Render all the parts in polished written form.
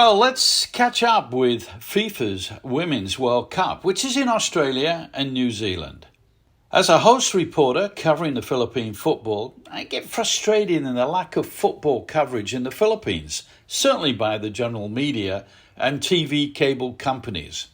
Well, let's catch up with FIFA's Women's World Cup, which is in Australia and New Zealand. As a host reporter covering the Philippine football, I get frustrated in the lack of football coverage in the Philippines, certainly by the general media and TV cable companies.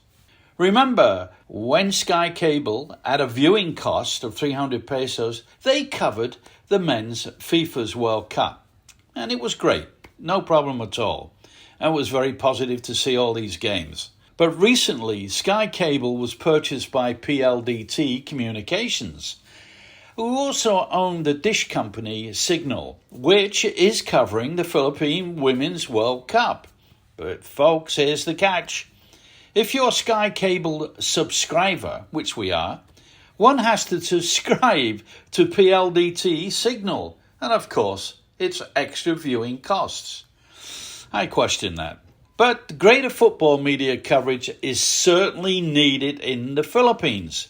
Remember, when Sky Cable, at a viewing cost of 300 pesos, they covered the men's FIFA's World Cup. And it was great, no problem at all. And it was very positive to see all these games. But recently, Sky Cable was purchased by PLDT Communications, who also own the dish company Signal, which is covering the Philippine Women's World Cup. But folks, here's the catch. If you're a Sky Cable subscriber, which we are, one has to subscribe to PLDT Signal. And of course, it's extra viewing costs. I question that. But greater football media coverage is certainly needed in the Philippines.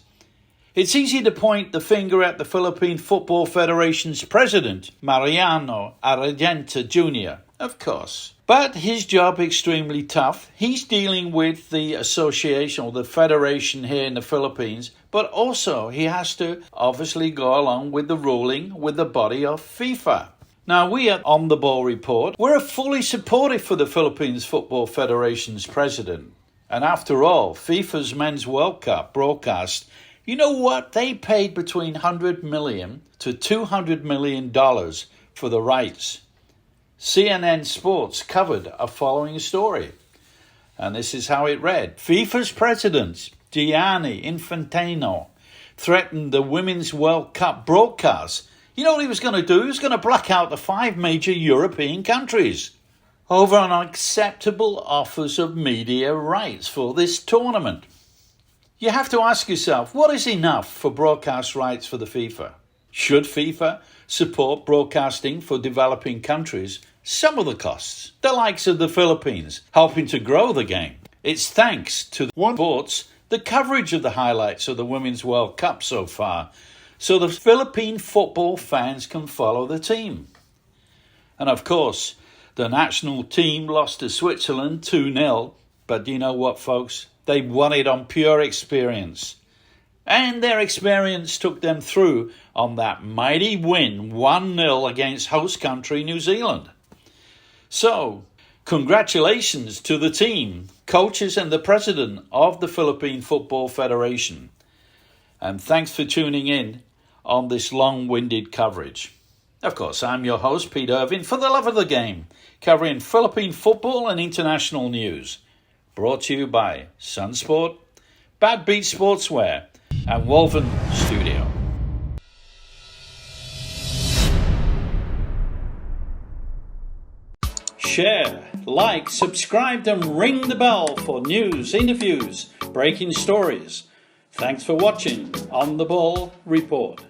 It's easy to point the finger at the Philippine Football Federation's president, Mariano Argenta Jr., of course. But his job extremely tough. He's dealing with the association or the federation here in the Philippines, but also he has to obviously go along with the ruling with the body of FIFA. Now, we at On The Ball Report, we're fully supportive for the Philippines Football Federation's president. And after all, FIFA's Men's World Cup broadcast, you know what? They paid between $100 million to $200 million for the rights. CNN Sports covered a following story. And this is how it read. FIFA's president, Gianni Infantino, threatened the Women's World Cup broadcast. You know what he was going to do? He was going to black out the 5 major European countries over unacceptable offers of media rights for this tournament. You have to ask yourself, what is enough for broadcast rights for the FIFA? Should FIFA support broadcasting for developing countries some of the costs, the likes of the Philippines, helping to grow the game? It's thanks to One Sports, the coverage of the highlights of the Women's World Cup so far, so the Philippine football fans can follow the team. And of course, the national team lost to Switzerland 2-0, but you know what, folks? They won it on pure experience. And their experience took them through on that mighty win 1-0 against host country New Zealand. So, congratulations to the team, coaches and the president of the Philippine Football Federation. And thanks for tuning in on this long-winded coverage. Of course, I'm your host, Pete Irvin, for the love of the game, covering Philippine football and international news. Brought to you by Sunsport, Bad Beat Sportswear, and Woven Studio. Share, like, subscribe, and ring the bell for news, interviews, breaking stories. Thanks for watching On The Ball Report.